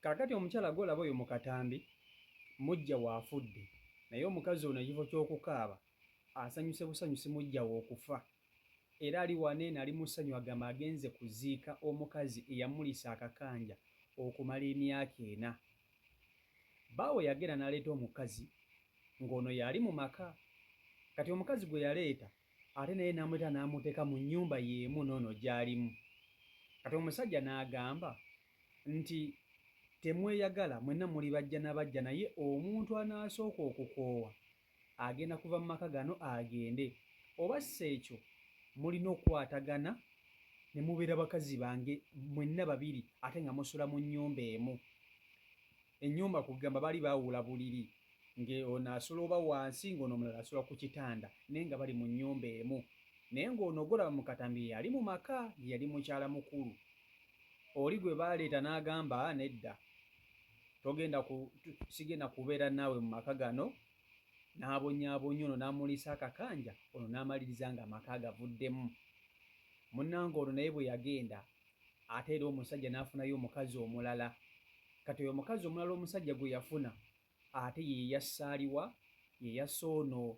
Kakati omukyala gw'olaba oyo mu katambi mujja waafudde naye omukazi ono ekifo ky'okukaaba asanyuse busanyusi mujja w'okufa era ali waneeno ali mu ssanyu agamba agenze kuziika omukazi eyamulisa akakanja okumala emyaka 4. Baawe yagenda n'aleeta omukazi ng'ono yali mu maka. Kati omukazi gwe yaleeta ate naye n'amweta n'amuteeka mu nnyumba y'emu n'ono gy'alimu. Kati omusajja n'agamba nti temweyagala mwenna muli bajja n'abajja naye omuntu anaasooka okukoowa agenda kuva mu maka gano agende oba si ekyo mulina okukwatagana ne mubeera bakazi bange mwenna babiri ate nga musula mu nnyumba emu. Ennyumba kugamba bali baawula buliri ng'ono asula oba wansi ng'ono omulala asula ku kitanda naye nga bali mu nnyumba emu. Naye ng'ono golaba mu katambi yali mu maka yali mukyala mukulu. Oli gwe baaleeta n'agamba nedda sigenda kubeera naawe mu maka gano, n'abonyaabonya ono n'amulisa akakanja ono n'amaliriza nga amaka gavuddemu. Munnange ono naye bwe yagenda ate era omusajja n'afunayo omukazi omulala. Kati oyo omukazi omulala omusajja gwe yafuna ate ye yassaaliwa ye yasse ono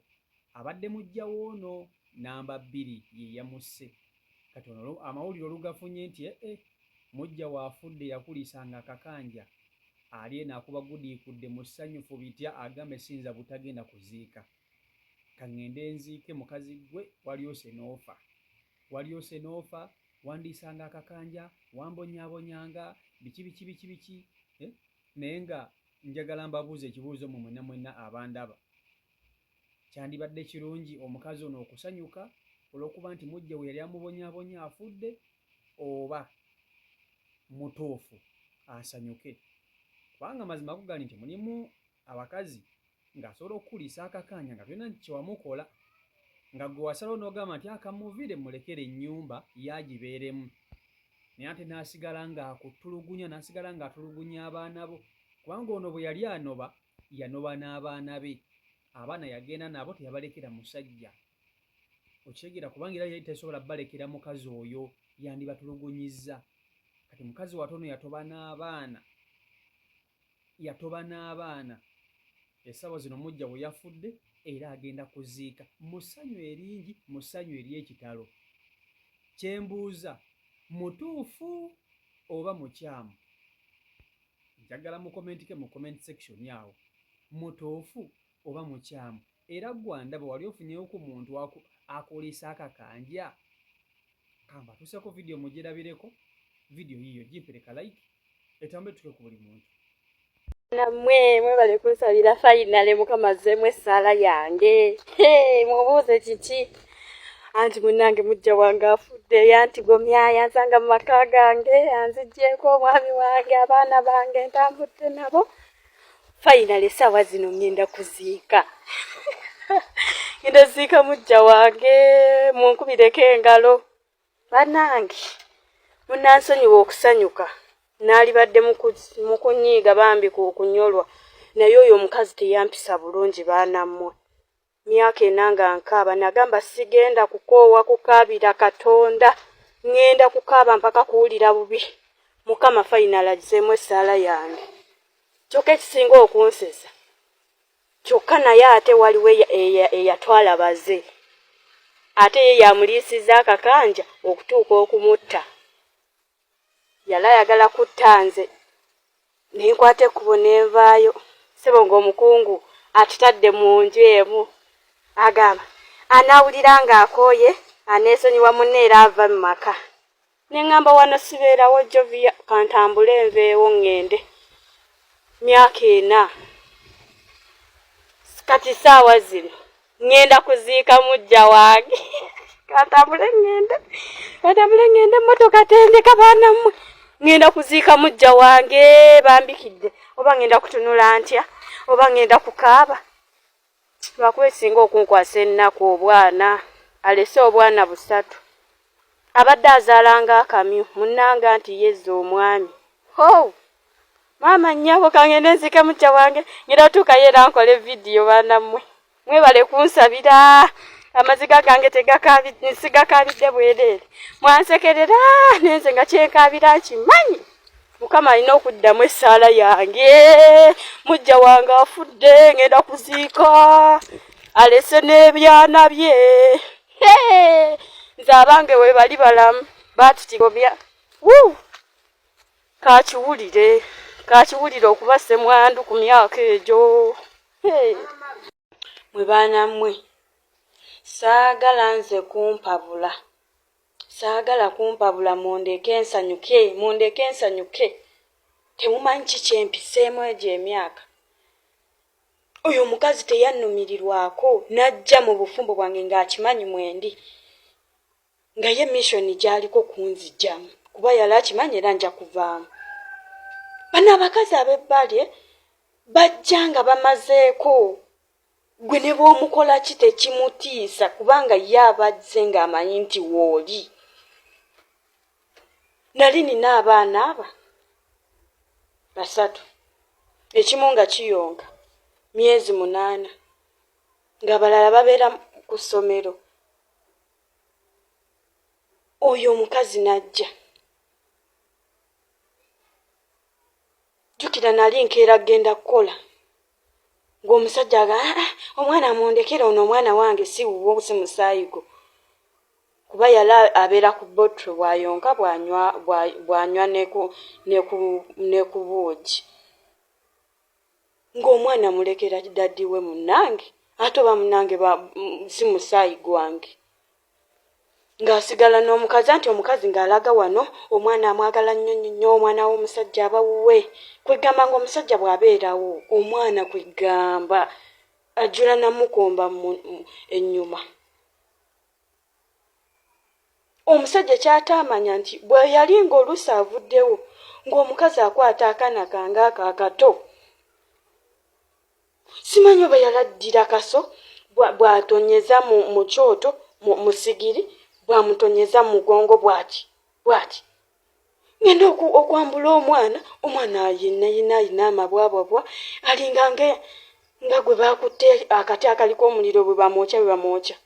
abadde mujja woono namba 2 ye yamusse. Kati ono amawulire olugafunye nti mujja waafudde yakulisanga akakanja ali eno akuba gudiikudde mu ssanyufu bitya agambe sinza butagenda kuziika. Kaŋŋende nziike mukazi gwe waliose n'ofa wandiisanga akakanja wambonyaabonyanga biki naye nga njagala mbabuuza ekibuuzo mu mwenna abandaba. Kyandibadde kirungi omukazi ono okusanyuka olw'okuba nti mujja we yali amubonyaabonya afudde oba mutuufu asanyuke? Kubanga mazima kugali nti mulimu abakazi ng'asobola okukulisa akakanja nga byonna nti kyewamukola nga gwe wasalawo n'ogamba nti akamuviire mulekere ennyumba yagibeeremu naye ate n'asigala ng'akutulugunya n'asigala ng'atulugunya abaana bo. Kubanga ono bwe yali anoba yanoba n'abaana be, abaana yagenda nabo teyabalekera musajja okitegeera, kubanga era yali tesobola balekera mukazi oyo yandibatulugunyizza. Kati mukazi watono yatoba n'abaana essaawa zino mujja we yafudde era agenda kuziika mu ssanyu eringi, mu ssanyu ery'ekitalo. Kyembuuza mutuufu oba mukyamu? Njagala mu comment section awo mutuufu oba mukyamu. Era gwandaba wali ofunyeyo ku muntu akolisa akakanja? Kamba tuseeko vidiyo mugirabireko. Vidiyo yiyo gimpereka like etambe tuke ku buli muntu. Namwe mwebale kunsalira finale mukama zemwe sala yange. Mubuuze kiki anti munange mujja wange afudde yantigomya yansanga mu maka gange anzigyeko omwami wange abaana bange ntambudde nabo. Finale sawa zino ngenda kuziika. Ngenda ziika mujja wange munkubireko engalo. Banange munansonyiwa okusanyuka naalibadde mu kunyiiga bambi ku kunyolwa naye oyo omukazi teyampisa bulungi baanammwe. Myaka 4 nga nkaaba nagamba sigenda kukoowa kukaabira Katonda, ngenda kukaaba mpaka kuwulira bubi. Mukama final agizeemu essaala yange. Kyokka ekisinga okunsesa kyokka naye ate waliwo eyatwala baze ate ye yamuliisiza akakanja okutuuka okumutta. Yali ayagala kutta nze ne nkwata ekkubo n'envaayo. Ssebo ng'omukungu atutadde mu nju emu agamba anaawulira ng'akooye aneesonyiwa munne era ava mu maka. Ne ŋŋamba wano sibeerawo Jovia kantambule enveewo ŋŋende. Myaka 4 kati ssaawa zino ŋŋenda kuziika mujja wange. Kantambule ŋŋende emmotoka tendeka baanammwe. Ngenda kuziika mujja wange bambikidde oba ngenda kutunula ntya oba ngenda kukaaba. Lwakuba esinga okunkwasa ennaku obwana alese obwana 3 abadde azaalanga akamyu munnanga nti yezza omwami. Maama nnyabo kangende nziike mujja wange ngenda tuukayo era nkole vidiyo baanammwe. Mwebale kunsabira amaziga gange sigakaabidde bwereere. Mwansekerera nenze nga kyenkaabira nkimanyi. Mukama alina okuddamu essaala yange. Mujja wange afudde, ngenda kuziika, alese n'ebyana bye. Nze abange we bali balamu baatutigomya. Kakiwulire okuba ssemwandu ku myaka egyo. Mwe baana mmwe, saagala nze kumpabula. Saagala kumpabula mundeke ensanyuke. Temumanyi kiki empiseemu egyo emyaka. Oyo omukazi teyannumirirwako, n'ajja mu bufumbo bwange ng'akimanyi mwendi. Nga ye mission gy'aliko kunzigyamu, kuba yali akimanyi era nja kuvaamu. Bano abakazi ab'ebbali bajja nga bamazeeko. Gwe ne bw'omukola ki tekimutiisa, kubanga ye abazze ng'amanyi nti wooli. Nali nina abaana aba 3, ekimu nga kiyonka myezi 8, ng'abalala babeera ku ssomero. Oyo omukazi najja. Jjukira nali nkeera genda kukola. Ng'omusajja omwana mundekera ono omwana wange si wuwo si musaayigo. Kuba yali abeera ku bottle bw'ayonka bw'anywa ne ku buugi. Ng'omwana mulekera daddi we munnange, ate oba munnange si musaayigo wange. Ng'asigala n'omukazi, anti omukazi ng'alaga wano omwana amwagala nnyo omwana w'omusajja aba wuwe. Kwegamba ng'omusajja bw'abeerawo omwana kwegamba ajjula namukomba ennyuma. Omusajja ky'ataamanya nti bwe yali ng'oluusi avuddewo ng'omukazi akwata akaana kange ako akato. Simanyi oba yaladdira kaso bw'atonyeza mu kyoto mu sigiri, bw'amutonyeza mu mugongo bw'ati. Ngenda okwambula omwana ayina amabwabwabwa alinga nga gwe baakutte akati akaliko omuliro bwe bamwokya.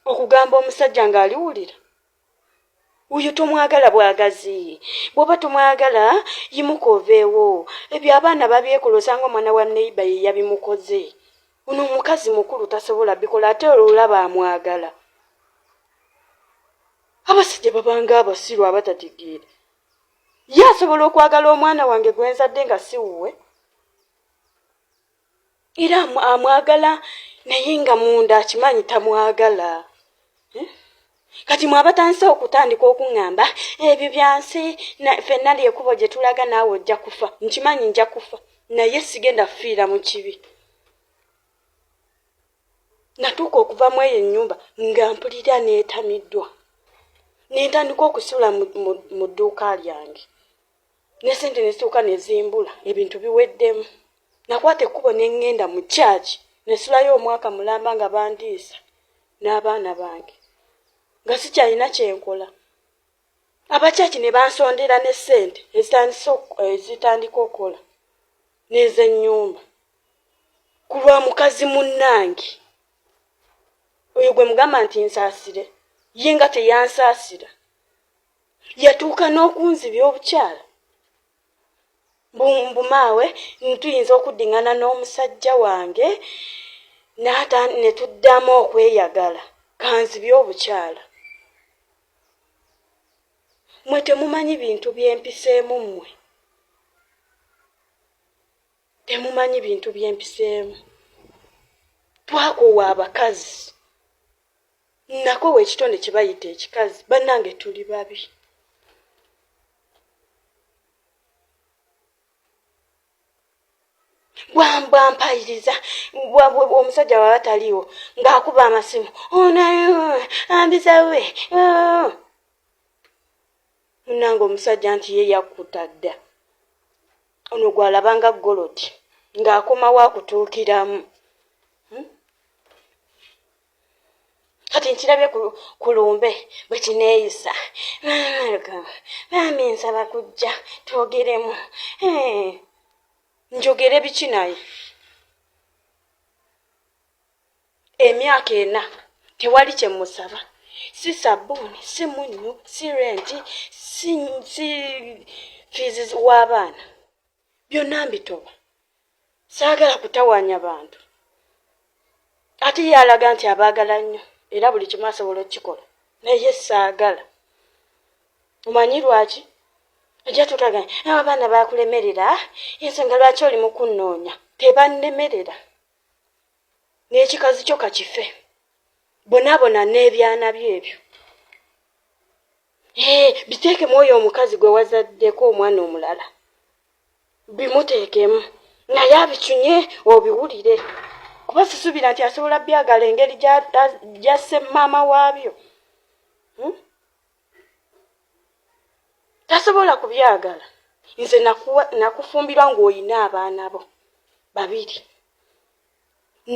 Okugamba omusajja ng'aliwulira. Oyo tomwagala bwagazi. Bw'oba tomwagala yimuka oveewo. Ebyo abaana babyekoloosa ng'omwana wa neiba ye yabimukoze. Ono omukazi mukulu tasobola bikola ate olaba amwagala. Abasajja babanga abasiru abatategeera. Ye asobola okwagala omwana wange gwe nzadde nga si wuwe. Era amwagala naye nga munda akimanyi tamwagala. Kati mwabatandise okutandika okuŋŋamba ebyo byansi ffenna lyekubo gye tulaga naawe ojja kufa. Nkimanyi nja kufa naye sigenda kufiira mu kibi. Natuuka okuva mu eyo ennyumba nga mpulira neetamiddwa. Nentandika okusula mu dduuka lyange. Ne ssente ne zituuka ne zimbula, ebintu biweddemu. Nakwata ekkubo ne ŋŋenda mu kyaki, ne sulayo omwaka mulamba nga bandiisa n'abaana bange. Nga sikyalina kye nkola. Abakyaki ne bansondera ne ssente ezitandika okukola n'ez'ennyumba. Ku lwa mukazi munnange. Oyo gwe mugamba nti nsaasire. Ye nga teyansaasira. Yatuuka n'okunzibya obukyala. Mbumaawe ntuyinza okuddingana n'omusajja wange ne tuddamu okweyagala. Kanzibya obukyala. Mwe temumanyi bintu byempiseemu mmwe. Temumanyi bintu byempiseemu. Twakoowa abakazi. Nakoowa ekitonde kye bayita ekikazi. Bannange tuli babi. Bwampayiriza omusajja bw'aba taliiwo ng'akuba amasimu. Onayo ambisawe. Munnange omusajja nti ye yakkuta dda. Ono gw'alaba nga goloti ng'akomawo akutuukiramu. Kati nkirabye ku lumbe bwe kineeyisa. Bambi nsaba kujja twogeremu. Njogere biki naye? Emyaka 4 tewali kye musaba. Si sabbuuni, si munnyo, si renti, si fiizi w'abaana byonna mbitoba saagala kutawaanya bantu ate yalaga nti abaagala nnyo era buli kimu asobola okukikola naye saagala omanyi lwaki ajja tutaga abaana baakulemerera ensonga lwaki oli mu kunnoonya tebannemerera n'ekikazi kyo kakife bonaabona n'ebyana byebyo biteekemu oyo omukazi gwe wazaddeko omwana omulala bimuteekemu naye abitunye obiwulire kuba sisuubira nti asobola byagala engeri gyasse maama waabyo tasobola kubyagala nze nakufumbirwa ng'olina abaana bo 2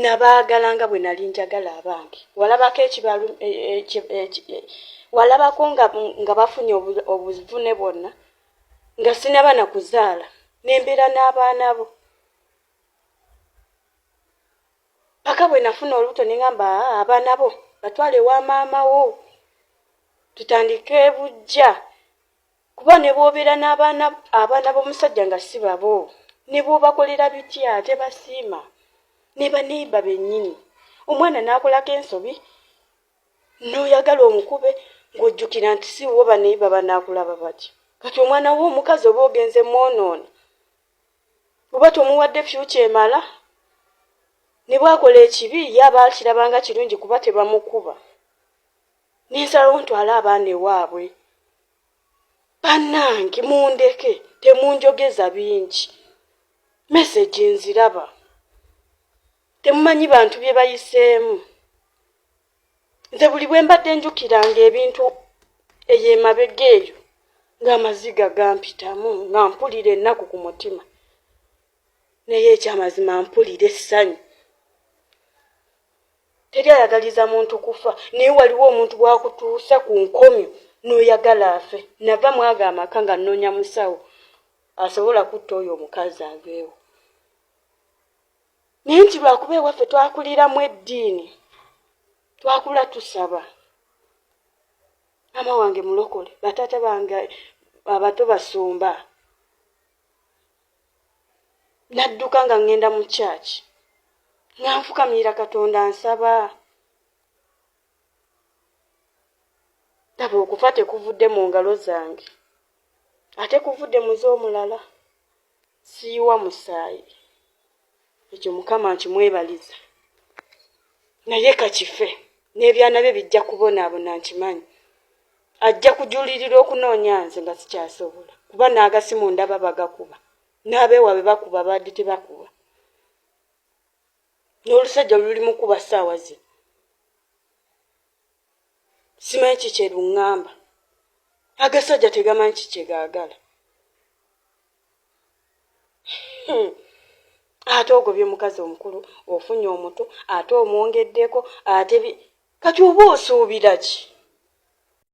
nabaagala nga bwe nali njagala abange walabako ekibalu walabako nga bafunye obuvune bwonna nga sinaba na kuzaala nembeera n'abaana bo paka bwe nafuna olubuto nengamba abaana bo batwale wa maama wo tutandike bujja kuba ne bw'obeera n'abaana b'omusajja nga si babo ne bw'obakolera bitya ate basiima ne baneeba bennyini omwana n'akolako ensobi n'oyagala omukube ng'ojjukira nti si wo baneeba banaakulaba bati kati omwana w'omukazi oba ogenze mwonoona oba tomuwadde fyuca emala ne bwakola ekibi ye aba akirabanga kirungi kuba tebamukuba n'ensalawo ntwala abaana ewaabwe bannange mundeke temunjogeza bingi meseji nziraba temumanyi bantu bye bayiseemu nze buli bwe mbadde njukiranga ebintu eyo emabega eyo ng'amaziga gampitamu nga mpulira ennaku ku mutima naye ekyamazima mpulira essanyu teri ayagaliza muntu kufa naye waliwo omuntu bwakutuusa ku nkomyo n'oyagala afe nava mwaga amaka nga nnoonya musawo asobola kutta oyo omukazi aveewo naye nti lwakuba ewaffe twakuliramu eddiini twakula tusaba maama wange mulokole bataata bange abato basumba nadduka nga ngenda mu kyaki nga nfukamira Katonda nsaba taba okufa tekuvudde mu ngalo zange ate kuvudde muze omulala siiwa musaayi ekyo Mukama nkimwebaliza naye kakife n'ebyana bye bijja kubonaabona nkimanyi ajja kujulirira okunoonya nze nga sikyasobola kuba n'agasimu ndaba bagakuba n'abeewabe bakuba badde tebakuba n'olusajja luli mukuba ssaawa ze simanyi kiki eruŋŋamba agasajja tegamanyi kiki egaagala ate ogobye mukazi omukulu ofunye omuto ate omwongeddeko ate kati oba osuubira ki